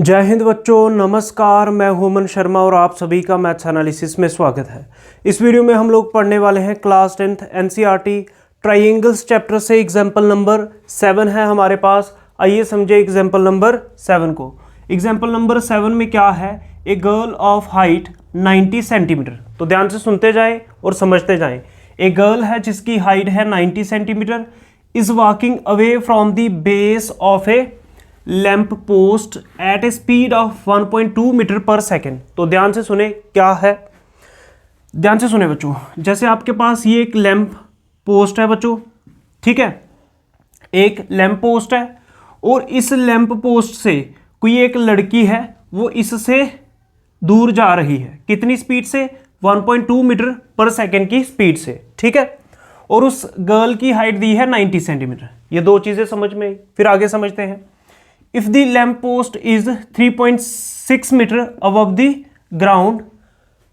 जय हिंद बच्चों, नमस्कार। मैं हुमन शर्मा और आप सभी का मैथ्स एनालिसिस में स्वागत है। इस वीडियो में हम लोग पढ़ने वाले हैं class 10th NCERT triangles chapter से एग्जाम्पल नंबर 7 है हमारे पास। आइए समझे एग्जाम्पल नंबर 7 को। एग्जाम्पल नंबर 7 में क्या है? A girl of height 90 centimetre. तो ध्यान से सुनते जाएं और समझते जाएं। ए गर्ल है जिसकी हाइट है 90 centimetre, is walking away from the base of a lamp post at a speed of 1.2 metre per second. तो ध्यान से सुने क्या है, ध्यान से सुने बच्चों। जैसे आपके पास ये एक लैंप पोस्ट है बच्चों, ठीक है, एक लैंप पोस्ट है और इस लैंप पोस्ट से कोई एक लड़की है, वो इससे दूर जा रही है। कितनी स्पीड से? 1.2 मीटर पर सेकेंड की स्पीड से, ठीक है। और उस गर्ल की हाइट दी है 90 सेंटीमीटर। ये दो चीजें समझ में आई। फिर आगे समझते हैं। If the lamp post is 3.6 metre above the ground,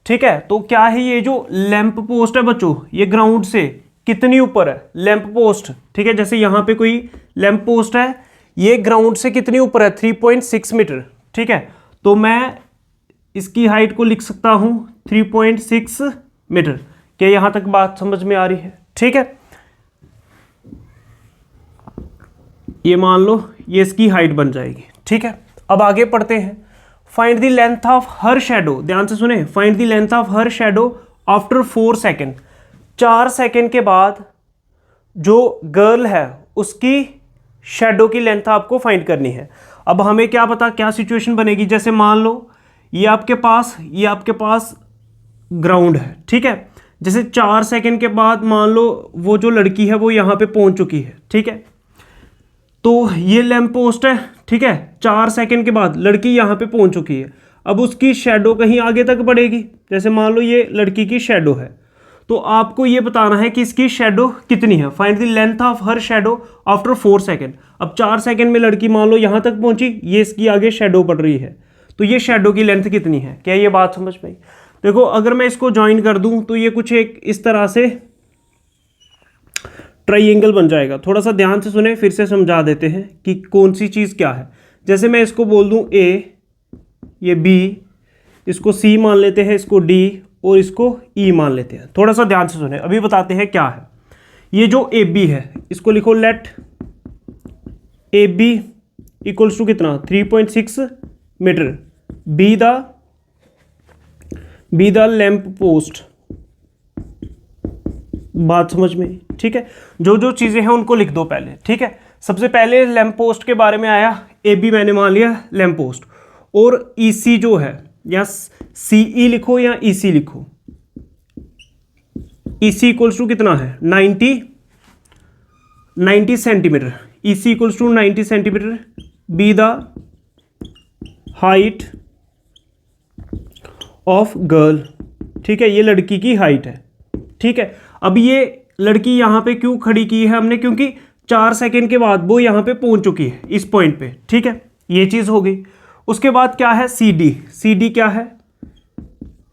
ठीक है। तो क्या है, ये जो लैंप पोस्ट है बच्चों, ये ग्राउंड से कितनी ऊपर है? लैंप पोस्ट, ठीक है, जैसे यहां पे कोई लैंप पोस्ट है, ये ग्राउंड से कितनी ऊपर है? 3.6 मीटर, ठीक है। तो मैं इसकी हाइट को लिख सकता हूं 3.6 मीटर। क्या यहां तक बात समझ में आ रही है? ठीक है, ये मान लो ये इसकी हाइट बन जाएगी, ठीक है। अब आगे पढ़ते हैं। Find the length of her shadow. ध्यान से सुने, find the length of her shadow after 4 second. 4 second के बाद जो गर्ल है उसकी शैडो की लेंथ आपको फाइंड करनी है। अब हमें क्या पता क्या सिचुएशन बनेगी। जैसे मान लो ये आपके पास ग्राउंड है, ठीक है। जैसे 4 सेकेंड के बाद मान लो वो जो लड़की है वो यहां पे पहुंच चुकी है, ठीक है। तो ये लैंप पोस्ट है, ठीक है। 4 सेकेंड के बाद लड़की यहाँ पे पहुँच चुकी है। अब उसकी शैडो कहीं आगे तक बढ़ेगी। जैसे मान लो ये लड़की की शैडो है, तो आपको ये बताना है कि इसकी शैडो कितनी है। Find the length of her shadow after 4 second. अब 4 सेकेंड में लड़की मान लो यहाँ तक पहुँची, ये इसकी आगे शैडो बढ़ रही है, तो ये शैडो की लेंथ कितनी है? क्या ये बात समझ में आई? देखो, अगर मैं इसको ज्वाइन कर दूँ तो ये कुछ एक इस तरह से ट्रायंगल बन जाएगा। थोड़ा सा ध्यान से सुने, फिर से समझा देते हैं कि कौन सी चीज़ क्या है। जैसे मैं इसको बोल दूं ए, ये बी, इसको सी मान लेते हैं, इसको डी और इसको ई मान लेते हैं। थोड़ा सा ध्यान से सुने, अभी बताते हैं क्या है। ये जो ए बी है, इसको लिखो let A B equals to कितना? 3.6 metre. Be the lamp post. बात समझ में, ठीक है। जो जो चीज़ें हैं उनको लिख दो पहले, ठीक है। सबसे पहले लैंप पोस्ट के बारे में आया, ए बी मैंने मान लिया लैंप पोस्ट। और ई सी जो है, या सी ई लिखो या ई सी लिखो। ई सी इक्वल्स टू कितना है? 90 centimetre. E C equals to 90 centimetre. Be the height of girl, ठीक है। ये लड़की की हाइट है, ठीक है। अब ये लड़की यहाँ पे क्यों खड़ी की है हमने? क्योंकि 4 सेकेंड के बाद वो यहाँ पे पहुँच चुकी है इस पॉइंट पे, ठीक है। ये चीज़ हो गई। उसके बाद क्या है? C D. सी डी क्या है?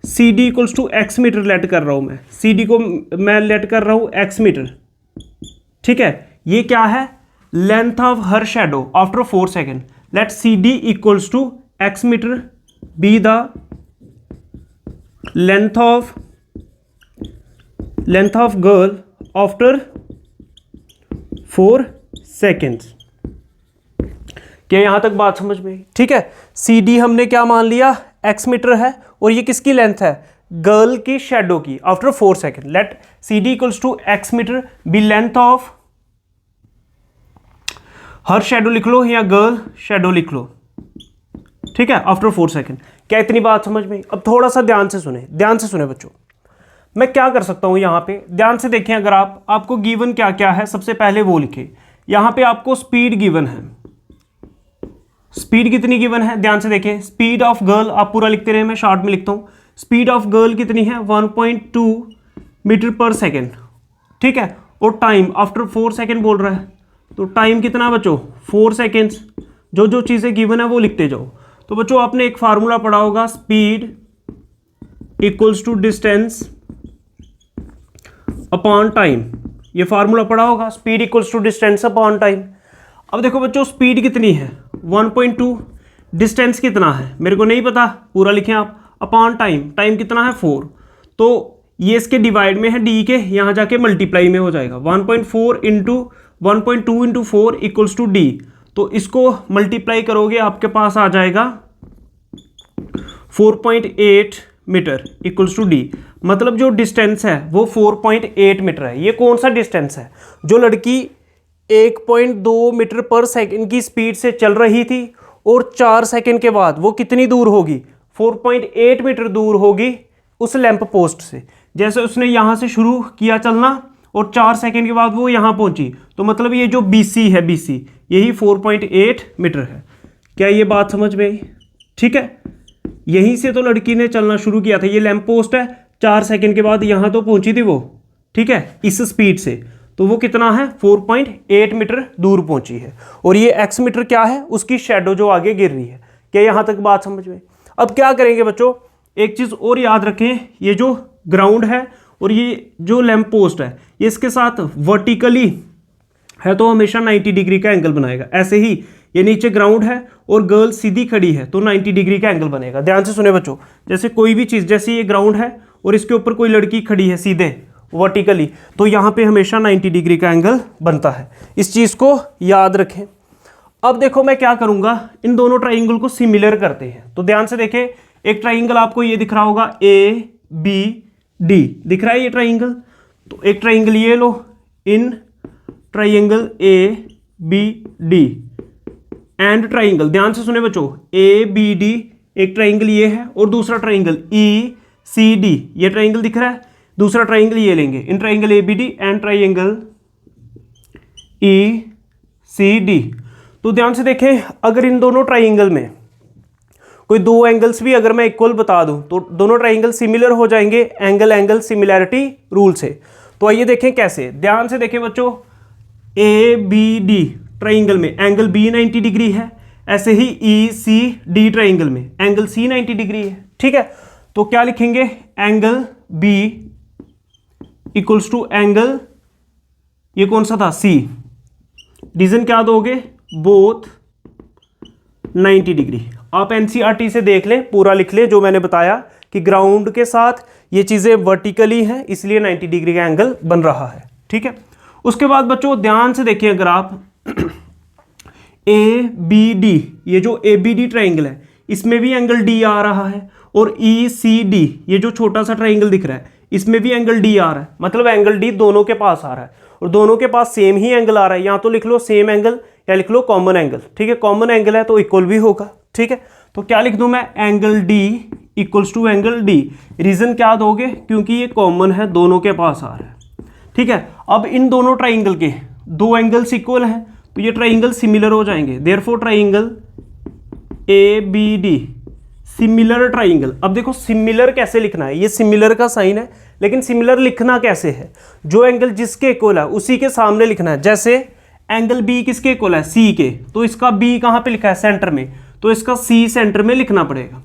C D equals to X metre let कर रहा हूँ मैं। सी डी को मैं लेट कर रहा हूँ एक्स मीटर, ठीक है। ये क्या है? Length of her shadow after 4 second. Let C D equals to X metre be the length of girl after 4 seconds. क्या यहां तक बात समझ में आई? ठीक है। सी डी हमने क्या मान लिया? एक्स मीटर है। और ये किसकी लेंथ है? गर्ल की शैडो की after 4 second. Let C D equals to X metre be length of her shadow लिख लो या गर्ल शैडो लिख लो, ठीक है, आफ्टर 4 सेकेंड। क्या इतनी बात समझ में आई? अब थोड़ा सा ध्यान से सुने बच्चों। मैं क्या कर सकता हूं यहां पे? ध्यान से देखें। अगर आपको गिवन क्या क्या है, सबसे पहले वो लिखे। यहां पे आपको स्पीड गिवन है। स्पीड कितनी गिवन है? ध्यान से देखें। स्पीड ऑफ गर्ल, आप पूरा लिखते रहे, मैं शॉर्ट में लिखता हूं। स्पीड ऑफ गर्ल कितनी है? 1.2 मीटर पर सेकेंड, ठीक है। और टाइम आफ्टर 4 सेकेंड बोल रहा है, तो टाइम कितना बच्चों? 4 सेकेंड्स। जो जो चीजें गिवन है वो लिखते जाओ। तो बच्चों आपने एक फार्मूला पढ़ा होगा, speed equals to distance upon time. ये फार्मूला पढ़ा होगा, speed equals to distance upon time. अब देखो बच्चों, स्पीड कितनी है? 1.2 डिस्टेंस कितना है मेरे को नहीं पता, पूरा लिखें आप, अपॉन टाइम, टाइम कितना है 4, तो ये इसके डिवाइड में है डी के, यहाँ जाके मल्टीप्लाई में हो जाएगा 1.4 into 1.2 into 4 equals to D, तो इसको मल्टीप्लाई करोगे आपके पास आ जाएगा 4.8 मीटर इक्वल्स टू डी। मतलब जो डिस्टेंस है वो 4.8 मीटर है। ये कौन सा डिस्टेंस है? जो लड़की 1.2 मीटर पर सेकंड की स्पीड से चल रही थी और 4 सेकंड के बाद वो कितनी दूर होगी? 4.8 मीटर दूर होगी उस लैंप पोस्ट से। जैसे उसने यहाँ से शुरू किया चलना और 4 सेकंड के बाद वो यहाँ पहुँची, तो मतलब ये जो BC है, BC यही 4.8 मीटर है। क्या ये बात समझ में आई? ठीक है, यहीं से तो लड़की ने चलना शुरू किया था। ये लैंप पोस्ट है, 4 सेकंड के बाद यहाँ तो पहुँची थी वो, ठीक है, इस स्पीड से, तो वो कितना है? 4.8 मीटर दूर पहुँची है। और ये x मीटर क्या है? उसकी शेडो जो आगे गिर रही है। क्या यहाँ तक बात समझ में? अब क्या करेंगे बच्चों, एक चीज़ और याद रखें, ये जो ग्राउंड है और ये जो लैंप पोस्ट है, ये इसके साथ वर्टिकली है तो हमेशा 90 डिग्री का एंगल बनाएगा। ऐसे ही ये नीचे ग्राउंड है और गर्ल सीधी खड़ी है तो 90 डिग्री का एंगल बनेगा। ध्यान से सुने बच्चों, जैसे कोई भी चीज़, जैसे ये ग्राउंड है और इसके ऊपर कोई लड़की खड़ी है सीधे वर्टिकली, तो यहाँ पे हमेशा 90 डिग्री का एंगल बनता है। इस चीज़ को याद रखें। अब देखो मैं क्या करूँगा, इन दोनों ट्राइंगल को सिमिलर करते हैं। तो ध्यान से देखें, एक ट्राइंगल आपको ये दिख रहा होगा ABD दिख रहा है ये ट्राइंगल, तो एक ट्राइंगल ये लो, in triangle ABD and triangle, ध्यान से सुने बच्चों, ABD एक ट्राइंगल ये है और दूसरा ट्राइंगल ECD, ये ट्राइंगल दिख रहा है, दूसरा ट्राइंगल ये लेंगे, इन triangle ABD and triangle ECD। तो ध्यान से देखें, अगर इन दोनों ट्राइंगल में कोई दो एंगल्स भी अगर मैं इक्वल बता दूं तो दोनों ट्राइंगल सिमिलर हो जाएंगे एंगल एंगल सिमिलैरिटी रूल से। तो आइए देखें कैसे। ध्यान से देखें बच्चों, ABD ट्राइंगल में एंगल B 90 डिग्री है, ऐसे ही ECD ट्राइंगल में एंगल C 90 डिग्री है। ठीक है, तो क्या लिखेंगे, angle B equals to angle, ये कौन सा था, C, रीजन क्या दोगे, बोथ 90 डिग्री। आप NCERT से देख लें, पूरा लिख लें जो मैंने बताया कि ग्राउंड के साथ ये चीज़ें वर्टिकली हैं इसलिए 90 डिग्री का एंगल बन रहा है। ठीक है, उसके बाद बच्चों ध्यान से देखिए, अगर आप ABD, ये जो ABD ट्राइंगल है इसमें भी एंगल D आ रहा है, और ECD ये जो छोटा सा ट्राइंगल दिख रहा है इसमें भी एंगल D आ रहा है, मतलब एंगल D दोनों के पास आ रहा है और दोनों के पास सेम ही एंगल आ रहा है। यहाँ तो लिख लो सेम एंगल या लिख लो कॉमन एंगल। ठीक है, कॉमन एंगल है तो इक्वल भी होगा। ठीक है, तो क्या लिख दूं मैं, angle D equals to angle D। Reason क्या दोगे, क्योंकि ये कॉमन है, दोनों के पास आ रहा है। ठीक है, अब इन दोनों ट्राइंगल के दो एंगल्स इक्वल हैं तो ये ट्राइंगल सिमिलर हो जाएंगे, therefore triangle ABD similar triangle. अब देखो सिमिलर कैसे लिखना है, ये सिमिलर का साइन है, लेकिन सिमिलर लिखना कैसे है, जो एंगल जिसके इक्वल है उसी के सामने लिखना है। जैसे एंगल B किसके इक्वल है, C के, तो इसका B कहाँ पे लिखा है, सेंटर में, तो इसका C सेंटर में लिखना पड़ेगा।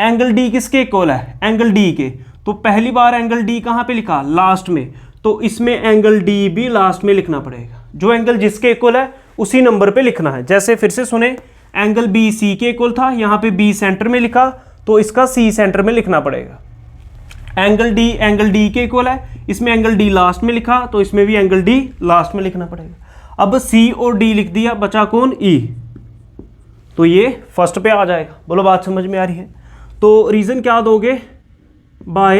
एंगल D किसके इक्वल है, एंगल D के, तो पहली बार एंगल D कहाँ पे लिखा, लास्ट में, तो इसमें एंगल D भी लास्ट में लिखना पड़ेगा। जो एंगल जिसके इक्वल है उसी नंबर पे लिखना है। जैसे फिर से सुने, एंगल B C के इक्वल था, यहाँ पे B सेंटर में लिखा तो इसका C सेंटर में लिखना पड़ेगा। एंगल D के इक्वल है, इसमें एंगल D लास्ट में लिखा तो इसमें भी एंगल D लास्ट में लिखना पड़ेगा। अब C और D लिख दिया, बचा कौन, E, तो ये फर्स्ट पे आ जाएगा। बोलो बात समझ में आ रही है। तो रीजन क्या दोगे, bye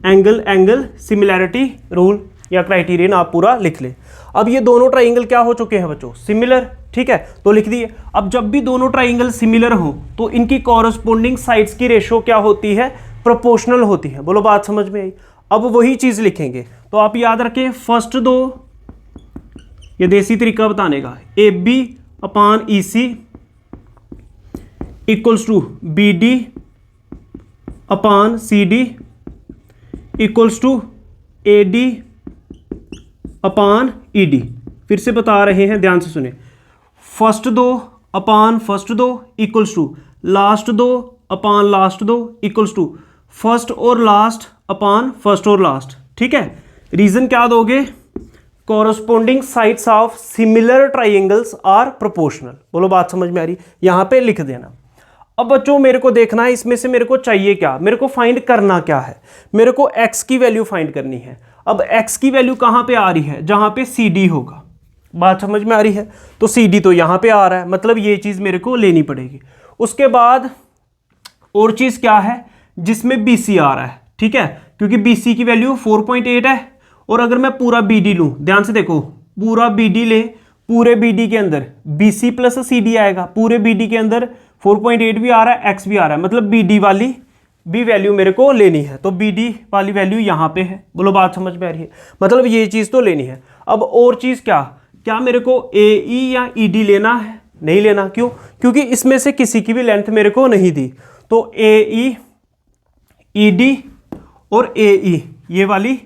angle angle similarity rule या क्राइटेरियन आप पूरा लिख ले। अब ये दोनों ट्राइंगल क्या हो चुके हैं बच्चों, सिमिलर। ठीक है, तो लिख दिए। अब जब भी दोनों ट्राइंगल सिमिलर हो तो इनकी कॉरस्पॉन्डिंग साइड्स की रेशो क्या होती है, प्रोपोर्शनल होती है। बोलो बात समझ में आई। अब वही चीज लिखेंगे, तो आप याद रखें, फर्स्ट दो, ये देसी तरीका बताने का, AB upon EC equals to BD upon CD equals to AD upon ED। फिर से बता रहे हैं, ध्यान से सुने, फर्स्ट दो अपॉन फर्स्ट दो इक्वल्स टू लास्ट दो अपॉन लास्ट दो इक्वल्स टू फर्स्ट और लास्ट अपॉन फर्स्ट और लास्ट। ठीक है, रीजन क्या दोगे, corresponding sides of similar triangles are proportional. बोलो बात समझ में आ रही? यहां पे लिख देना। अब बच्चों मेरे को देखना है इसमें से मेरे को चाहिए क्या, मेरे को फाइंड करना क्या है, मेरे को x की वैल्यू फाइंड करनी है। अब x की वैल्यू कहां पे आ रही है? जहां पे CD होगा। बात समझ में आ रही है? तो CD तो यहां पे आ रहा है, मतलब ये चीज मेरे को लेनी पड़ेगी। उसके बाद और चीज क्या है? जिसमें BC आ रहा है, ठीक है, क्योंकि BC की वैल्यू 4.8 है। और अगर मैं पूरा BD लूं, ध्यान से देखो, पूरा BD ले, पूरे BD के अंदर BC प्लस CD आएगा, पूरे BD के अंदर 4.8 भी आ रहा है, x भी आ रहा है, मतलब BD वाली भी वैल्यू मेरे को लेनी है। तो BD वाली वैल्यू यहाँ पे है। बोलो बात समझ में आ रही है? मतलब ये चीज़ तो लेनी है। अब और चीज़ क्या, क्या मेरे को AE या ED लेना है? नहीं लेना। क्यों? क्योंकि इसमें से किसी की भी लेंथ मेरे को नहीं दी। तो AE, ED और AE ये वाली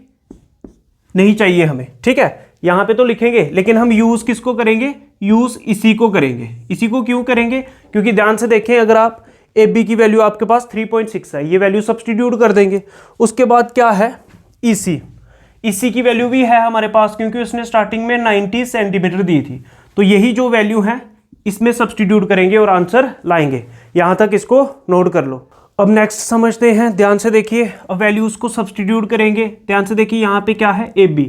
नहीं चाहिए हमें, ठीक है। यहां पे तो लिखेंगे, लेकिन हम यूज किसको करेंगे? यूज इसी को करेंगे। इसी को क्यों करेंगे? क्योंकि ध्यान से देखें, अगर आप AB की वैल्यू आपके पास 3.6 है, ये वैल्यू सब्सटीट्यूट कर देंगे। उसके बाद क्या है? EC की वैल्यू भी है हमारे पास, क्योंकि उसने स्टार्टिंग में 90 सेंटीमीटर दी थी। तो यही जो वैल्यू है इसमें सब्सटीट्यूट करेंगे और आंसर लाएंगे। यहां तक इसको नोट कर लो। अब नेक्स्ट समझते हैं, ध्यान से देखिए। अब वैल्यूज को सब्सटीट्यूट करेंगे। ध्यान से देखिए, यहाँ पे क्या है? AB।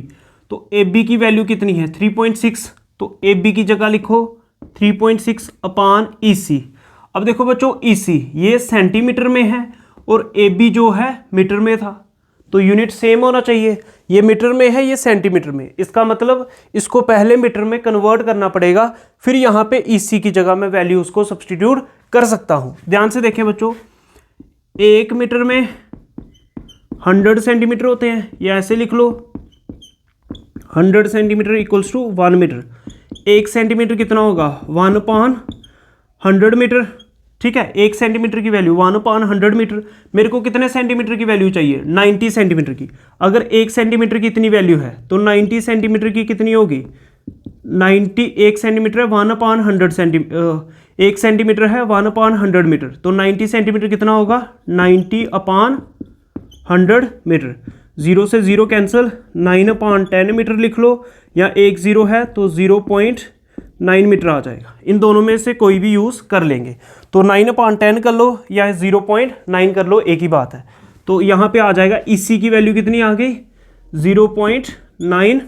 तो AB की वैल्यू कितनी है? 3.6। तो AB की जगह लिखो 3.6 अपान EC। अब देखो बच्चों, EC ये सेंटीमीटर में है और AB जो है मीटर में था, तो यूनिट सेम होना चाहिए। ये मीटर में है, ये सेंटीमीटर में। इसका मतलब इसको पहले मीटर में कन्वर्ट करना पड़ेगा, फिर यहाँ पे EC की जगह मैं वैल्यू उसको सब्सटीट्यूट कर सकता हूँ। ध्यान से देखें बच्चों, 1 मीटर में 100 सेंटीमीटर होते हैं, या ऐसे लिख लो 100 centimetre equals to 1 metre. 1 centimetre कितना होगा? 1/100 मीटर, ठीक है। 1 सेंटीमीटर की वैल्यू 1/100 मीटर। मेरे को कितने सेंटीमीटर की वैल्यू चाहिए? 90 सेंटीमीटर की। अगर 1 सेंटीमीटर की इतनी वैल्यू है तो 90 सेंटीमीटर की कितनी होगी? 1 सेंटीमीटर है 1/100 सेंटीमीटर, 1 सेंटीमीटर है 1/100 मीटर, तो 90 सेंटीमीटर कितना होगा? 90/100 मीटर। 0 से 0 कैंसिल, 9/10 मीटर लिख लो, या 1 0 है तो 0.9 मीटर आ जाएगा। इन दोनों में से कोई भी यूज़ कर लेंगे। तो 9/10 कर लो या 0.9 कर लो, एक ही बात है। तो यहाँ पे आ जाएगा EC की वैल्यू कितनी आ गई? 0.9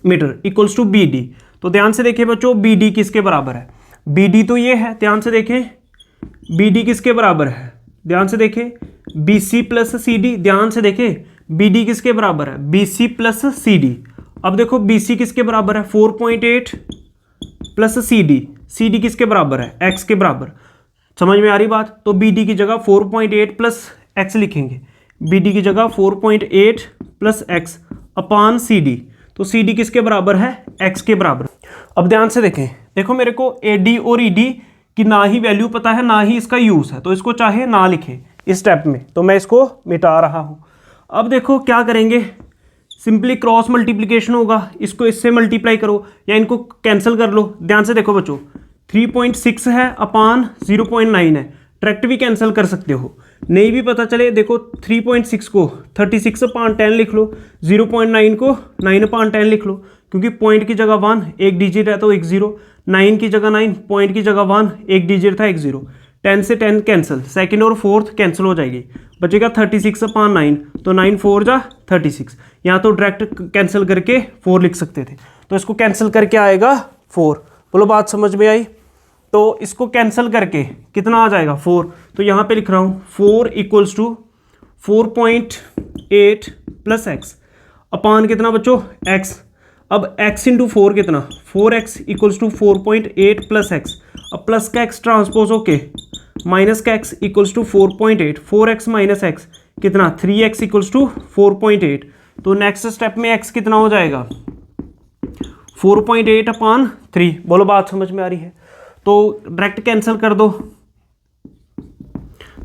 मीटर इक्वल्स टू BD। तो ध्यान से देखिए बच्चों, BD किसके बराबर है? BD तो ये है, ध्यान से देखें, BD किसके बराबर है? ध्यान से देखें, BC प्लस CD। ध्यान से देखें, BD किसके बराबर है? BC plus CD। अब देखो BC किसके बराबर है? 4.8 प्लस CD किसके बराबर है? X के बराबर। समझ में आ रही बात? तो BD की जगह 4.8 प्लस X लिखेंगे। BD की जगह 4.8 प्लस X अपान CD। तो CD किसके बराबर है? X के बराबर। अब ध्यान से देखें, देखो मेरे को AD और ED की ना ही वैल्यू पता है, ना ही इसका यूज है, तो इसको चाहे ना लिखे इस स्टेप में, तो मैं इसको मिटा रहा हूं। अब देखो क्या करेंगे, सिंपली क्रॉस मल्टीप्लिकेशन होगा, इसको इससे मल्टीप्लाई करो या इनको कैंसिल कर लो। ध्यान से देखो बच्चों, 3.6 है अपान 0.9 है, डायरेक्ट भी कैंसिल कर सकते हो। नहीं भी पता चले, देखो 3.6 को 36/10 लिख लो, 0.9 को 9/10 लिख लो, क्योंकि पॉइंट की जगह 1, एक डिजिट है तो एक 0, 9 की जगह 9, पॉइंट की जगह 1, एक डिजिट था एक 0, 10 से 10 कैंसिल, सेकंड और फोर्थ कैंसिल हो जाएगी, बचेगा 36/9, तो 9 4 जा 36। यहाँ तो डायरेक्ट कैंसिल करके 4 लिख सकते थे, तो इसको कैंसिल करके आएगा 4। बोलो बात समझ में आई? तो इसको कैंसिल करके कितना आ जाएगा? 4। तो यहाँ पे लिख रहा हूँ 4 equals to 4.8 plus X upon कितना बच्चों? x। अब x इंटू 4 कितना? 4x equals to 4.8 plus X. अब प्लस का x ट्रांसपोज होके माइनस का x equals to 4.8, 4x minus x कितना? 3x equals to 4.8। तो नेक्स्ट स्टेप में x कितना हो जाएगा? 4.8 अपान 3। बोलो बात समझ में आ रही है? तो डायरेक्ट कैंसिल कर दो,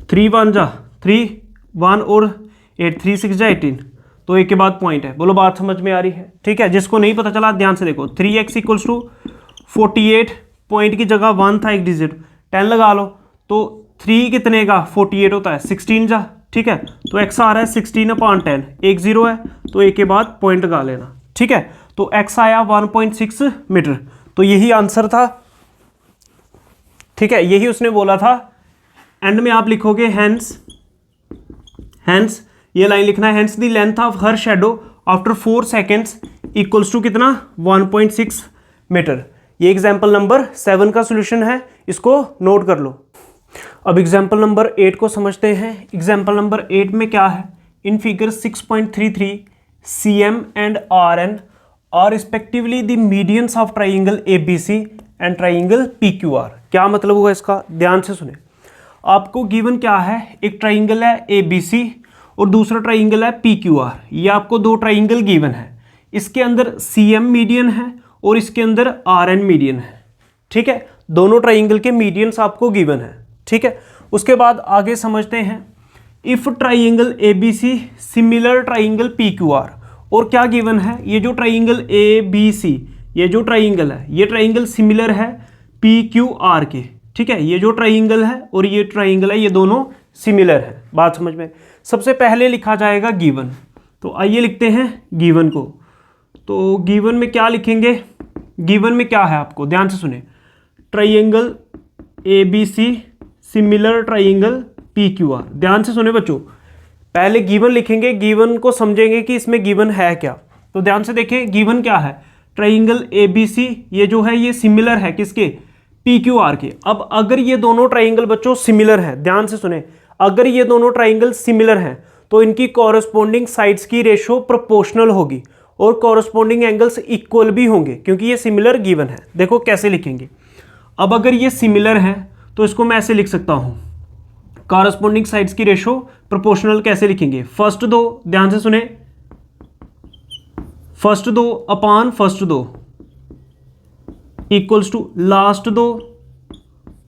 3 1 जा 3, 1 और 8, 3 6 जा 18, तो एक के बाद पॉइंट है। बोलो बात समझ में आ रही है? ठीक है, जिसको नहीं पता चला ध्यान से देखो, 3x इक्वल्स टू 48, पॉइंट की जगह 1 था एक डिजिट, 10 लगा लो, तो 3 कितने का 48 होता है? 16 जा, ठीक है। तो x आ रहा है 16/10, एक 0 है तो एक के बाद पॉइंट लगा लेना, ठीक है, तो x आया 1.6 मीटर, तो यही आंसर था। ठीक है, यही उसने बोला था। एंड में आप लिखोगे हैंस ये लाइन लिखना है, hence the length of her shadow after 4 seconds equals to कितना 1.6 मीटर। ये एग्जाम्पल नंबर 7 का सोल्यूशन है, इसको नोट कर लो। अब एग्जाम्पल नंबर 8 को समझते हैं। एग्जाम्पल नंबर 8 में क्या है, in figure 6.33 CM and RN are respectively the medians of triangle ABC and triangle PQR। क्या मतलब हुआ इसका, ध्यान से सुने। आपको गिवन क्या है, एक ट्राइंगल है ABC और दूसरा ट्राइंगल है PQR। ये आपको दो ट्राइंगल गिवन है, इसके अंदर CM मीडियन है और इसके अंदर RN मीडियन है। ठीक है, दोनों ट्राइंगल के मीडियंस आपको गिवन है। ठीक है, उसके बाद आगे समझते हैं। If triangle ABC similar triangle PQR, और क्या गिवन है, ये जो ट्राइंगल ABC, ये जो ट्राइंगल है, ये ट्राइंगल सिमिलर है PQR के। ठीक है, ये जो ट्राइंगल है और ये ट्राइंगल है, ये दोनों सिमिलर है। बात समझ में। सबसे पहले लिखा जाएगा गिवन, तो आइए लिखते हैं गिवन को। तो गिवन में क्या लिखेंगे, गिवन में क्या है आपको ध्यान से सुने, triangle ABC similar triangle PQR। ध्यान से सुने बच्चों, पहले गिवन लिखेंगे, गिवन को समझेंगे कि इसमें गिवन है क्या। तो ध्यान से देखें, गिवन क्या है, ट्राइंगल ABC ये जो है ये सिमिलर है किसके, PQR के। अब अगर ये दोनों ट्राइंगल बच्चों सिमिलर हैं, ध्यान से सुने, अगर ये दोनों ट्राइंगल सिमिलर हैं तो इनकी कॉरस्पॉन्डिंग साइड्स की रेशो प्रोपोर्शनल होगी और कॉरस्पॉन्डिंग एंगल्स इक्वल भी होंगे, क्योंकि ये सिमिलर गिवन है। देखो कैसे लिखेंगे। अब अगर ये सिमिलर है तो इसको मैं ऐसे लिख सकता हूं, कॉरस्पॉन्डिंग साइड्स की रेशो प्रोपोर्शनल कैसे लिखेंगे, फर्स्ट दो, ध्यान से सुने, फर्स्ट दो अपान फर्स्ट दो इक्वल्स टू लास्ट दो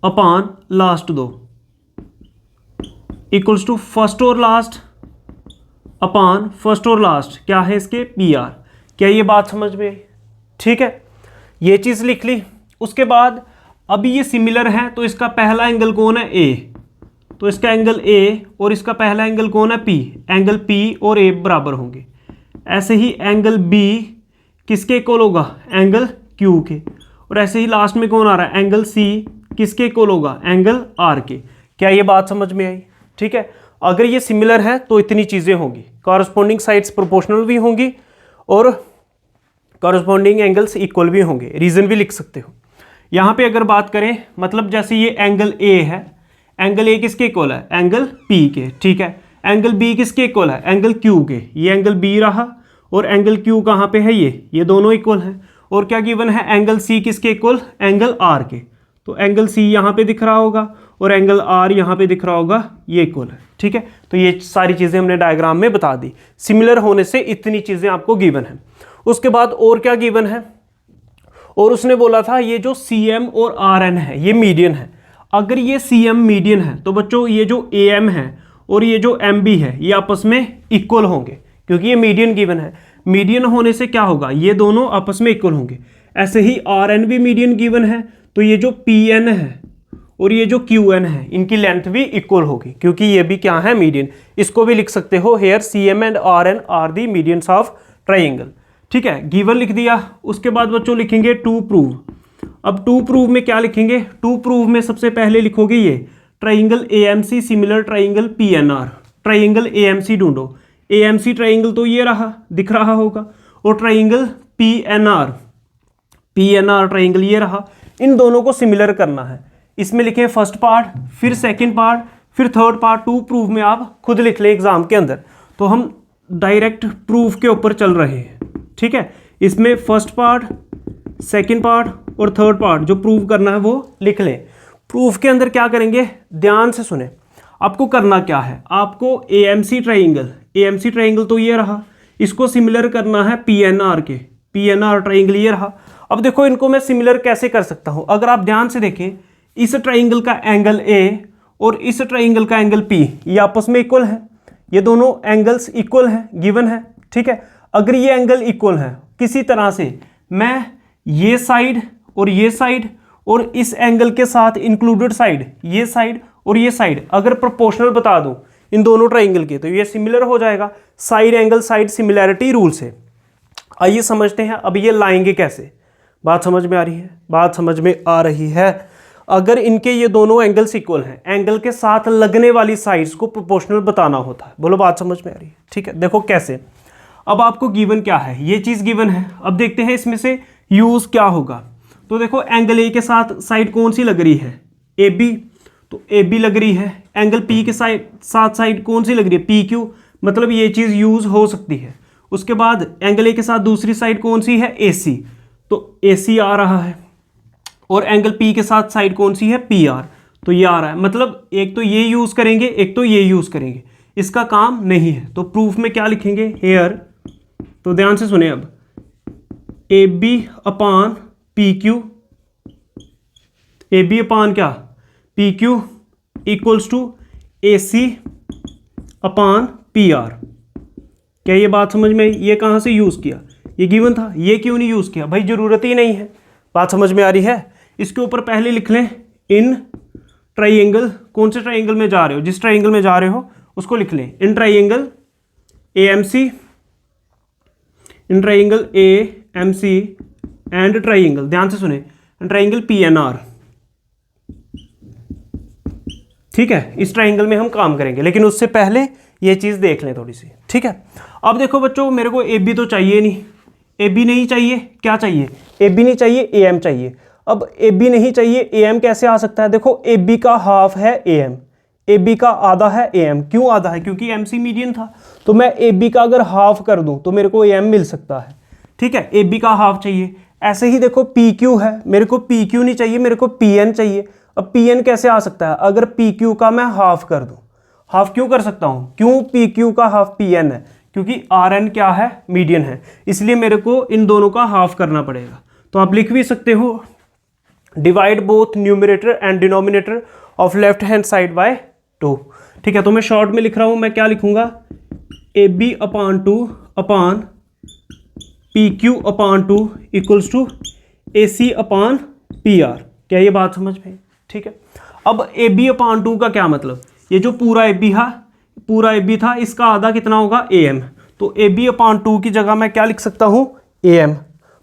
अपान लास्ट दो इक्वल्स टू फर्स्ट और लास्ट अपान फर्स्ट और लास्ट, क्या है इसके PR। क्या ये बात समझ में आई? ठीक है, ये चीज़ लिख ली। उसके बाद अभी ये सिमिलर है तो इसका पहला एंगल कौन है, A, तो इसका एंगल A और इसका पहला एंगल कौन है, P। एंगल P और A बराबर होंगे। ऐसे ही एंगल B किसके इक्वल होगा, एंगल Q के। और ऐसे ही लास्ट में कौन आ रहा है, एंगल C किसके इक्वल होगा, एंगल R के। क्या ये बात समझ में आई? ठीक है, अगर ये सिमिलर है तो इतनी चीज़ें होंगी, कॉरस्पॉन्डिंग साइड्स प्रोपोर्शनल भी होंगी और कॉरस्पॉन्डिंग एंगल्स इक्वल भी होंगे। रीज़न भी लिख सकते हो। यहाँ पे अगर बात करें, मतलब जैसे ये एंगल A है, एंगल A किसके इक्वल है, एंगल P के। ठीक है, एंगल B किसके इक्वल है, एंगल Q के। ये एंगल B रहा और एंगल Q कहाँ पे है, ये दोनों इक्वल हैं। और क्या गिवन है, एंगल C किसके इक्वल, एंगल R के। तो एंगल C यहाँ पे दिख रहा होगा और एंगल R यहाँ पे दिख रहा होगा, ये इक्वल है। ठीक है, तो ये सारी चीज़ें हमने डायग्राम में बता दी। सिमिलर होने से इतनी चीज़ें आपको गिवन है। उसके बाद और क्या गिवन है, और उसने बोला था ये जो CM और RN है ये मीडियन है। अगर ये CM मीडियन है तो बच्चों ये जो AM है और ये जो MB है ये आपस में इक्वल होंगे, क्योंकि ये मीडियन गिवन है। मीडियन होने से क्या होगा, ये दोनों आपस में इक्वल होंगे। ऐसे ही RN भी मीडियन गिवन है, तो ये जो PN है और ये जो QN है इनकी लेंथ भी इक्वल होगी, क्योंकि ये भी क्या है, मीडियन। इसको भी लिख सकते हो, here CM and RN are the medians of triangle. ठीक है, गिवन लिख दिया। उसके बाद बच्चों लिखेंगे टू प्रूव। अब टू प्रूव में क्या लिखेंगे, टू प्रूव में सबसे पहले लिखोगे ये triangle AMC similar triangle PNR। Triangle AMC ढूंढो। AMC ट्राइंगल तो ये रहा, दिख रहा होगा, और ट्राइंगल PNR ट्राइंगल ये रहा। इन दोनों को सिमिलर करना है। इसमें लिखें फर्स्ट पार्ट, फिर सेकंड पार्ट, फिर थर्ड पार्ट। टू प्रूव में आप खुद लिख ले एग्जाम के अंदर, तो हम डायरेक्ट प्रूफ के ऊपर चल रहे हैं। ठीक है, इसमें फर्स्ट पार्ट, सेकंड पार्ट और थर्ड पार्ट जो प्रूव करना है वो लिख लें। प्रूफ के अंदर क्या करेंगे, ध्यान से सुने। आपको करना क्या है, आपको AMC ट्राइंगल तो ये रहा, इसको सिमिलर करना है PNR के। PNR ट्राइंगल ये रहा। अब देखो इनको मैं सिमिलर कैसे कर सकता हूं। अगर आप ध्यान से देखें, इस ट्राइंगल का एंगल A और इस ट्राइंगल का एंगल P ये आपस में इक्वल है। ये दोनों एंगल्स इक्वल हैं, गिवन है। ठीक है, अगर ये एंगल इक्वल है, किसी तरह से मैं ये साइड और इस एंगल के साथ इंक्लूडेड साइड, ये साइड और ये साइड अगर प्रोपोर्शनल बता दूं इन दोनों ट्राइंगल के, तो ये सिमिलर हो जाएगा side angle side similarity rule से। आइए समझते हैं अब ये लाएंगे कैसे। बात समझ में आ रही है? बात समझ में आ रही है। अगर इनके ये दोनों एंगल्स इक्वल हैं, एंगल के साथ लगने वाली साइड्स को प्रोपोर्शनल बताना होता है। बोलो बात समझ में आ रही है? ठीक है, देखो कैसे। अब आपको गिवन क्या है, ये चीज़ गिवन है। अब देखते हैं इसमें से यूज़ क्या होगा। तो देखो एंगल ए के साथ साइड कौन सी लग रही है? A B. तो ए बी लग रही है। एंगल पी के साथ साइड कौन सी लग रही है? P Q. मतलब ये चीज़ यूज़ हो सकती है। उसके बाद एंगल ए के साथ दूसरी साइड कौन सी है? ए सी। तो ए सी आ रहा है। और एंगल पी के साथ साइड कौन सी है? P R. तो ये आ रहा है। मतलब एक तो ये यूज़ करेंगे, एक तो ये यूज़ करेंगे। इसका काम नहीं है। तो प्रूफ में क्या लिखेंगे? हेयर। तो ध्यान से सुने अब, A B upon P Q, A B upon क्या? P Q equals to A C upon P R. क्या ये बात समझ में? ये कहाँ से यूज़ किया? ये गिवन था, ये क्यों नहीं यूज़ किया? भाई ज़रूरत ही नहीं है। बात समझ में आ रही है? इसके ऊपर पहले लिख लें इन ट्राइंगल। कौन से ट्राइंगल में जा रहे हो? जिस ट्राइंगल में जा रहे हो उसको लिख लें। In triangle A M C, in triangle A M C and triangle, ध्यान से सुने, ट्राइंगल पी एन आर। ठीक है, इस ट्राइंगल में हम काम करेंगे, लेकिन उससे पहले ये चीज़ देख लें थोड़ी सी। ठीक है, अब देखो बच्चों, मेरे को ए बी तो चाहिए नहीं, ए बी नहीं चाहिए, क्या चाहिए? ए बी नहीं चाहिए, ए एम चाहिए। अब ए बी नहीं चाहिए, ए एम कैसे आ सकता है? देखो ए बी का हाफ है ए एम, ए बी का आधा है ए एम। क्यों आधा है? क्योंकि एम सी मीडियन था। तो मैं ए बी का अगर हाफ कर दूं तो मेरे को ए एम मिल सकता है। ठीक है, ए बी का हाफ चाहिए। ऐसे ही देखो पी क्यू है, मेरे को पी क्यू नहीं चाहिए, मेरे को पी एन चाहिए। अब पी एन कैसे आ सकता है? अगर पी क्यू का मैं हाफ कर दूं। हाफ क्यों कर सकता हूं? क्यों पी क्यू का हाफ पी एन है? क्योंकि आर एन क्या है? मीडियन है। इसलिए मेरे को इन दोनों का हाफ करना पड़ेगा। तो आप लिख भी सकते हो divide both numerator and denominator of left hand side by 2। ठीक है, तो मैं शॉर्ट में लिख रहा हूं। मैं क्या लिखूंगा? A B upon 2 upon P Q upon 2 equals to A C upon P R. क्या ये बात समझ में? ठीक है, अब ए बी अपान 2 का क्या मतलब? ये जो पूरा ए बी था, इसका आधा कितना होगा? A M. तो ए बी अपान 2 की जगह मैं क्या लिख सकता हूँ? A M.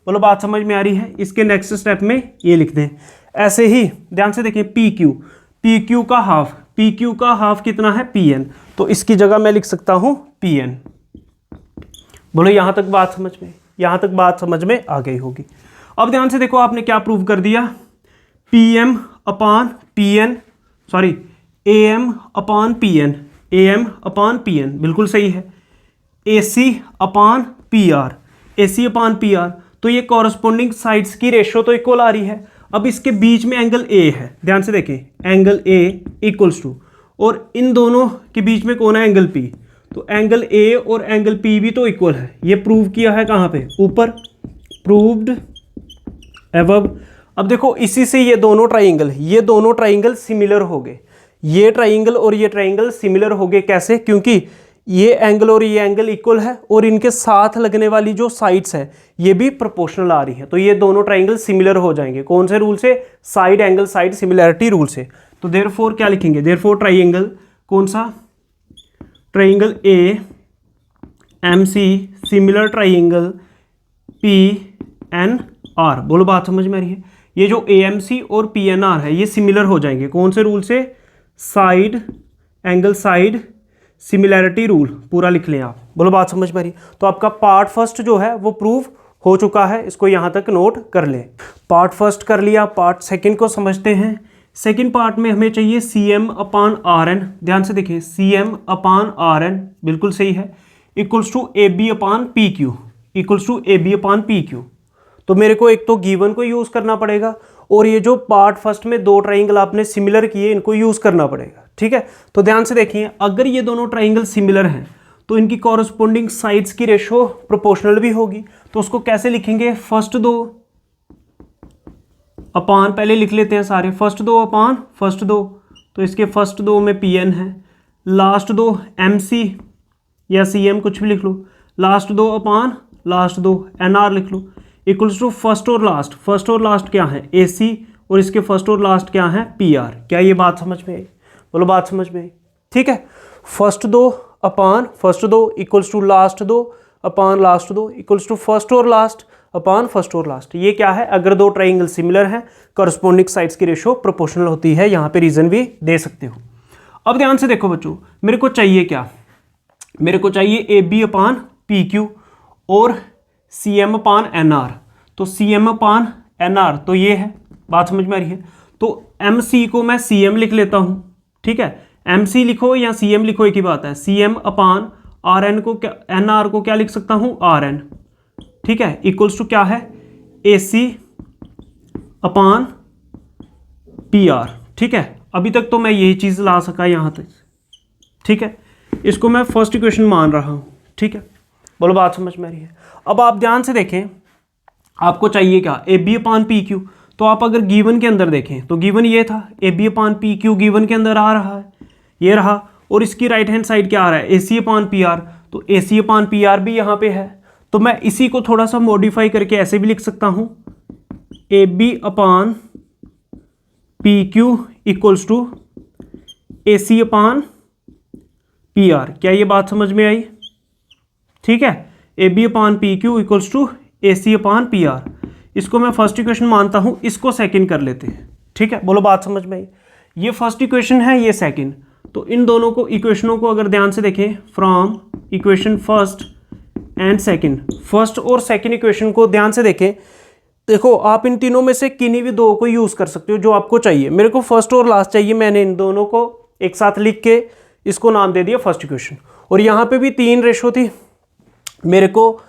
बोलो बात समझ में आ रही है? इसके नेक्स्ट स्टेप में ये लिख दें। ऐसे ही ध्यान से देखिए, पी क्यू का हाफ, पी क्यू का हाफ कितना है? P N. तो इसकी जगह मैं लिख सकता हूँ पी एन। बोलो यहां तक बात समझ में? यहां तक बात समझ में आ गई होगी। अब ध्यान से देखो, आपने क्या प्रूव कर दिया? P M upon P N, sorry A M upon P N, A M upon P N, बिल्कुल सही है। A C upon P R, A C upon P R. तो ये कॉरस्पॉन्डिंग साइड्स की रेशो तो इक्वल आ रही है। अब इसके बीच में एंगल ए है, ध्यान से देखें, एंगल ए इक्वल्स टू, और इन दोनों के बीच में कौन है? Angle P. तो एंगल ए और एंगल पी भी तो इक्वल है। ये प्रूव किया है कहाँ पे? ऊपर, प्रूव्ड एबव। अब देखो इसी से ये दोनों ट्राइंगल सिमिलर हो गए। ये ट्राइंगल और ये ट्राइंगल सिमिलर हो गए। कैसे? क्योंकि ये एंगल और ये एंगल इक्वल है, और इनके साथ लगने वाली जो साइड्स हैं ये भी प्रोपोर्शनल आ रही हैं। तो ये दोनों ट्राइंगल सिमिलर हो जाएंगे। कौन से रूल से? Side angle side similarity rule से। तो देयरफॉर क्या लिखेंगे? देयरफॉर ट्राइंगल, कौन सा? Triangle A M C similar triangle P N R. बोलो बात समझ में आ रही है? ये जो ए एम सी और पी एन आर है ये सिमिलर हो जाएंगे। कौन से रूल से? Side angle side similarity rule. पूरा लिख लें आप। बोलो बात समझ में आ रही? तो आपका पार्ट फर्स्ट जो है वो प्रूव हो चुका है। इसको यहाँ तक नोट कर लें। पार्ट फर्स्ट कर लिया। पार्ट सेकंड को समझते हैं। सेकंड पार्ट में हमें चाहिए C M upon R N. ध्यान से देखिए, C M upon R N बिल्कुल सही है, equals to A B upon P Q, equals to A B upon P Q. तो मेरे को एक तो गिवन को यूज़ करना पड़ेगा, और ये जो पार्ट फर्स्ट में दो ट्राइंगल आपने सिमिलर किए इनको यूज़ करना पड़ेगा। ठीक है, तो ध्यान से देखिए, अगर ये दोनों ट्राइंगल सिमिलर हैं तो इनकी कॉरस्पॉन्डिंग साइड्स की रेशो प्रोपोर्शनल भी होगी। तो उसको कैसे लिखेंगे? फर्स्ट दो अपान, पहले लिख लेते हैं सारे, फर्स्ट दो अपान फर्स्ट दो। तो इसके फर्स्ट दो में पी एन है, लास्ट दो एम सी या सी एम कुछ भी लिख लो, लास्ट दो अपान लास्ट दो एन आर लिख लो, इक्वल्स टू फर्स्ट और लास्ट। फर्स्ट और लास्ट क्या है? ए सी, और इसके फर्स्ट और लास्ट क्या है? P R. क्या ये बात समझ में आई? बोलो बात समझ में आई? ठीक है, फर्स्ट दो अपान फर्स्ट दो इक्वल्स टू लास्ट दो, अपान लास्ट दो इक्वल्स टू फर्स्ट और लास्ट अपान फर्स्ट और लास्ट। ये क्या है, अगर दो ट्राइंगल सिमिलर हैं कॉरस्पॉन्डिंग साइड्स की रेशो प्रोपोर्शनल होती है। यहाँ पे रीजन भी दे सकते हो। अब ध्यान से देखो बच्चों, मेरे को चाहिए क्या, मेरे को चाहिए A B upon P Q और C M upon N R. तो C M upon N R तो ये है, बात समझ में आ रही है। तो एम सी को मैं सी एम लिख लेता हूँ, ठीक है, एम सी लिखो या सी एम लिखो एक ही बात है। C M upon R N को क्या, एन आर को क्या लिख सकता हूँ, आर एन, ठीक है, इक्वल्स टू क्या है, A C upon P are. ठीक है, अभी तक तो मैं यही चीज़ ला सका यहाँ तक, ठीक है, इसको मैं फर्स्ट इक्वेशन मान रहा हूँ। ठीक है, बोलो बात समझ में आ रही है। अब आप ध्यान से देखें, आपको चाहिए क्या, A B upon P Q. तो आप अगर गिवन के अंदर देखें तो गिवन ये था, A B upon P Q given के अंदर आ रहा है, ये रहा, और इसकी राइट हैंड साइड क्या आ रहा है, A C upon P R. तो ए सी अपान पी आर भी यहाँ पे है। तो मैं इसी को थोड़ा सा मॉडिफाई करके ऐसे भी लिख सकता हूँ, A B upon P Q equals to A C upon P R. क्या ये बात समझ में आई? ठीक है, A B upon P Q equals to A C upon P R. इसको मैं फर्स्ट इक्वेशन मानता हूँ, इसको सेकंड कर लेते हैं। ठीक है, बोलो बात समझ में आई। ये फर्स्ट इक्वेशन है, ये सेकंड। तो इन दोनों को इक्वेशनों को अगर ध्यान से देखें, from equation first and second, first और सेकंड इक्वेशन को ध्यान से देखें। देखो आप इन तीनों में से किन्हीं भी दो को यूज़ कर सकते हो जो आपको चाहिए। मेरे को फर्स्ट और लास्ट चाहिए, मैंने इन दोनों को एक साथ लिख के इसको नाम दे दिया फर्स्ट इक्वेशन। और यहाँ पे भी तीन रेशो थी, मेरे को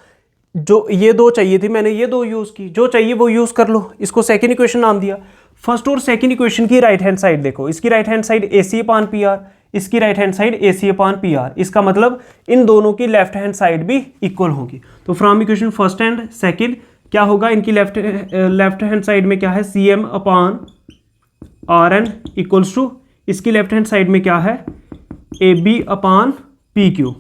जो ये दो चाहिए थी, मैंने ये दो यूज़ की, जो चाहिए वो यूज़ कर लो। इसको सेकंड इक्वेशन नाम दिया। फर्स्ट और सेकंड इक्वेशन की राइट हैंड साइड देखो, इसकी right hand side A C upon P R, इसकी right hand side A C upon P R. इसका मतलब इन दोनों की लेफ्ट हैंड साइड भी इक्वल होगी। तो from equation first and second क्या होगा, इनकी लेफ्ट हैंड साइड में क्या है, C M upon R N equals to, इसकी लेफ्ट हैंड साइड में क्या है, A B upon P Q.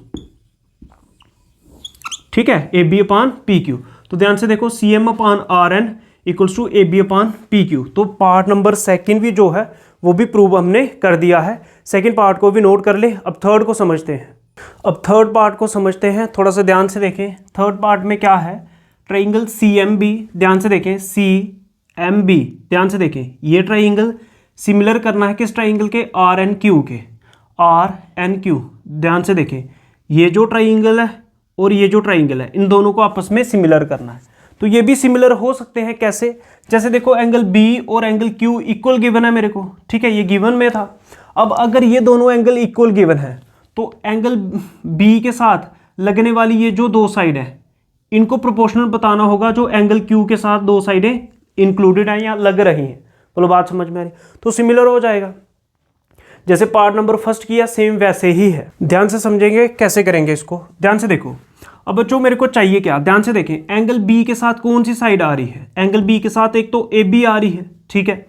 ठीक है, A B upon P Q. तो ध्यान से देखो, C M upon R N equals to A B upon P Q. तो पार्ट नंबर सेकंड भी जो है वो भी प्रूव हमने कर दिया है। सेकंड पार्ट को भी नोट कर ले। अब थर्ड को समझते हैं। अब थर्ड पार्ट को समझते हैं, थोड़ा सा ध्यान से देखें। थर्ड पार्ट में क्या है, ट्राइंगल सी एम बी, ध्यान से देखें, सी एम बी, ध्यान से देखें, ये ट्राइंगल सिमिलर करना है किस ट्राइंगल के, आर एन क्यू के, आर एन क्यू। ध्यान से देखें, ये जो ट्राइंगल है और ये जो ट्राइंगल है, इन दोनों को आपस में सिमिलर करना है। तो ये भी सिमिलर हो सकते हैं कैसे, जैसे देखो एंगल बी और एंगल क्यू इक्वल गिवन है मेरे को, ठीक है, ये गिवन में था। अब अगर ये दोनों एंगल इक्वल गिवन है तो एंगल बी के साथ लगने वाली ये जो दो साइड है इनको प्रोपोर्शनल बताना होगा जो एंगल क्यू के साथ दो साइडें इंक्लूडेड हैं या लग रही हैं। बोलो बात समझ में आ रही, तो सिमिलर हो जाएगा। जैसे पार्ट नंबर फर्स्ट किया सेम वैसे ही है। ध्यान से समझेंगे कैसे करेंगे इसको, ध्यान से देखो। अब बच्चों मेरे को चाहिए क्या, ध्यान से देखें, एंगल बी के साथ कौन सी साइड आ रही है, एंगल बी के साथ एक तो ए बी आ रही है, ठीक है,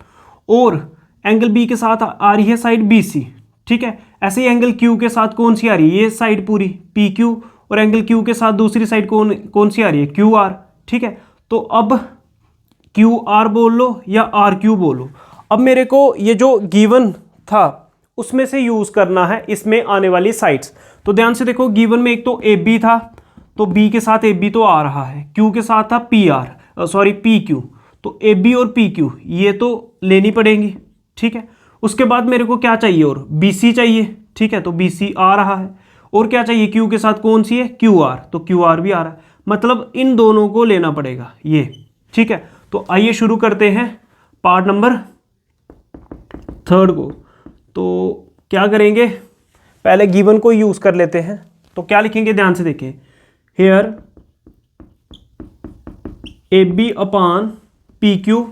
और एंगल बी के साथ आ रही है साइड बी सी, ठीक है। ऐसे ही एंगल क्यू के साथ कौन सी आ रही है, ये साइड पूरी पी क्यू, और एंगल क्यू के साथ दूसरी साइड कौन सी आ रही है, क्यू आर, ठीक है। तो अब क्यू आर बोल लो या आर क्यू बोलो। अब मेरे को ये जो गिवन था उसमें से यूज़ करना है इसमें आने वाली साइड्स। तो ध्यान से देखो, गिवन में एक तो ए बी था, तो बी के साथ ए बी तो आ रहा है, क्यू के साथ था P R, sorry P Q, तो ए बी और पी क्यू ये तो लेनी पड़ेंगी, ठीक है। उसके बाद मेरे को क्या चाहिए, और बी सी चाहिए, ठीक है, तो बी सी आ रहा है। और क्या चाहिए, क्यू के साथ कौन सी है, क्यू आर, तो क्यू आर भी आ रहा है। मतलब इन दोनों को लेना पड़ेगा ये, ठीक है। तो आइए शुरू करते हैं पार्ट नंबर थर्ड को। तो क्या करेंगे, पहले गिवन को यूज़ कर लेते हैं। तो क्या लिखेंगे, ध्यान से देखें, here A B upon P Q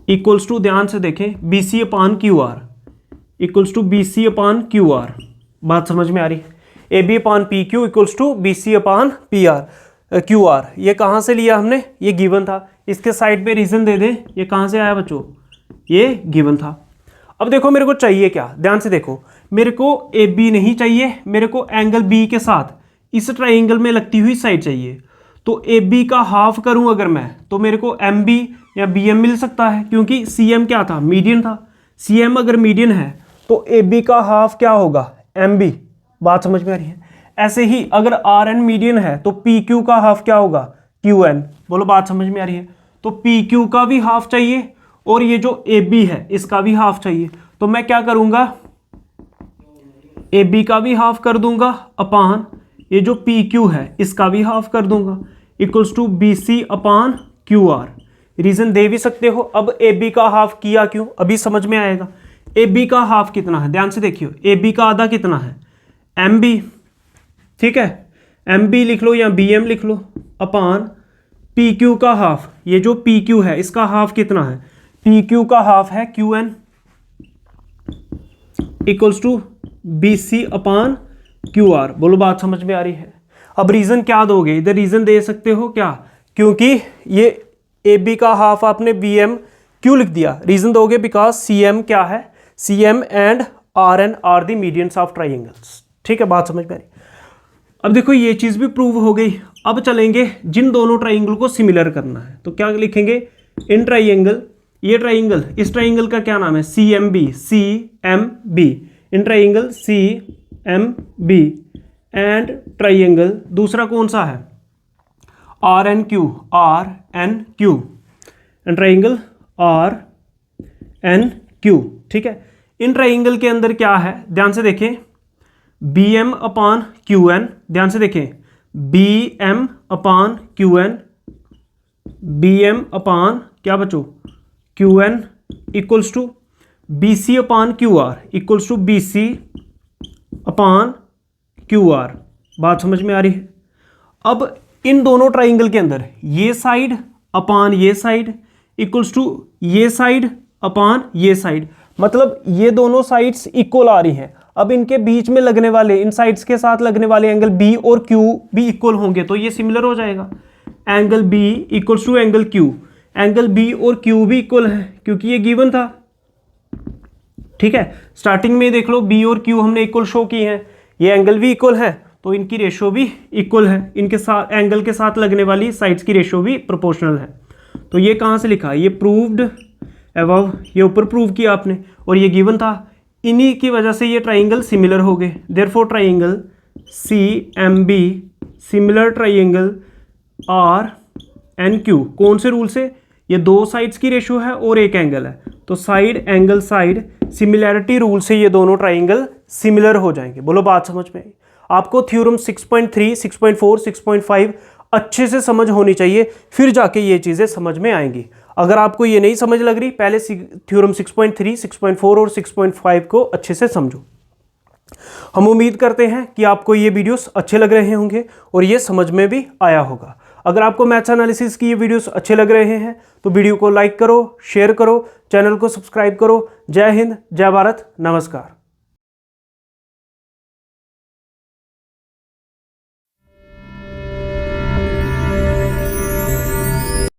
equals to, ध्यान से देखें, B C upon Q R equals to B C upon Q R. बात समझ में आ रही है, A B upon P Q equals to B C upon P R Q R. ये कहाँ से लिया हमने, ये गिवन था। इसके साइड पे रीजन दे दें, ये कहाँ से आया बच्चों, ये गिवन था। अब देखो मेरे को चाहिए क्या, ध्यान से देखो, मेरे को ए बी नहीं चाहिए, मेरे को एंगल बी के साथ इस ट्राइंगल में लगती हुई साइड चाहिए। तो ए बी का हाफ करूं अगर मैं, तो मेरे को एम बी या बी एम मिल सकता है, क्योंकि सी एम क्या था, मीडियन था। सी एम अगर मीडियन है तो ए बी का हाफ क्या होगा, एम बी। बात समझ में आ रही है, ऐसे ही अगर आर एन मीडियन है तो पी क्यू का हाफ क्या होगा, क्यू एन। बोलो बात समझ में आ रही है। तो पी क्यू का भी हाफ चाहिए और ये जो ए बी है इसका भी हाफ चाहिए। तो मैं क्या करूंगा, ए बी का भी हाफ कर दूंगा अपान ये जो पी क्यू है इसका भी हाफ कर दूंगा, equals to B C upon Q R. Reason दे भी सकते हो। अब ए बी का हाफ किया क्यों, अभी समझ में आएगा। ए बी का हाफ कितना है, ध्यान से देखियो, ए बी का आधा कितना है, एम बी, ठीक है, एम बी लिख लो या बी एम लिख लो, अपान पी क्यू का हाफ, ये जो पी क्यू है इसका हाफ कितना है, पी क्यू का हाफ है Q N, equals to B C upon Q R. बोलो बात समझ में आ रही है। अब रीजन क्या दोगे, इधर रीजन दे सकते हो क्या, क्योंकि ये ए बी का हाफ आपने बी एम क्यों लिख दिया, रीजन दोगे बिकॉज सी एम क्या है, C M and R N are the medians of triangles. ठीक है, बात समझ में आ रही। अब देखो ये चीज भी प्रूव हो गई। अब चलेंगे जिन दोनों ट्राइंगल को सिमिलर करना है, तो क्या लिखेंगे, इन ट्राइंगल, ये ट्राइंगल, इस ट्राइंगल का क्या नाम है, C M B, C M B, in triangle C M B and triangle दूसरा कौन सा है, R N Q, R N Q, and triangle R N Q. ठीक है, इन ट्राइंगल के अंदर क्या है, ध्यान से देखें, B M upon Q N, ध्यान से देखें, B M upon Q N, B M upon क्या बचो, Q N, equals to B C upon Q R, equals to B C upon Q R. बात समझ में आ रही है। अब इन दोनों ट्राइंगल के अंदर ये साइड अपान ये साइड इक्वल्स टू ये साइड अपान ये साइड, मतलब ये दोनों साइड्स इक्वल आ रही हैं। अब इनके बीच में लगने वाले, इन साइड्स के साथ लगने वाले एंगल बी और क्यू भी इक्वल होंगे, तो ये सिमिलर हो जाएगा। Angle B equals to angle Q, angle B और क्यू भी इक्वल है क्योंकि ये गिवन था। ठीक है, स्टार्टिंग में देख लो बी और क्यू हमने इक्वल शो की हैं, ये एंगल भी इक्वल है तो इनकी रेशो भी इक्वल है, इनके साथ एंगल के साथ लगने वाली साइड्स की रेशो भी प्रोपोर्शनल है। तो ये कहाँ से लिखा, ये प्रूव्ड अबव, ये ऊपर प्रूव किया आपने और ये गिवन था, इन्हीं की वजह से ये ट्राइंगल सिमिलर हो गए। Therefore triangle C M B similar triangle R N Q, कौन से रूल से, ये दो साइड्स की रेशो है और एक एंगल है, तो side angle side similarity rule से ये दोनों ट्राइंगल सिमिलर हो जाएंगे। बोलो बात समझ में आई। आपको थ्योरम 6.3, 6.4, 6.5 अच्छे से समझ होनी चाहिए, फिर जाके ये चीज़ें समझ में आएंगी। अगर आपको ये नहीं समझ लग रही, पहले थ्योरम 6.3, 6.4 और 6.5 को अच्छे से समझो। हम उम्मीद करते हैं कि आपको ये वीडियोस अच्छे लग रहे होंगे और ये समझ में भी आया होगा। अगर आपको मैथ्स एनालिसिस की ये वीडियोस अच्छे लग रहे हैं तो वीडियो को लाइक करो, शेयर करो, चैनल को सब्सक्राइब करो। जय हिंद, जय भारत, नमस्कार।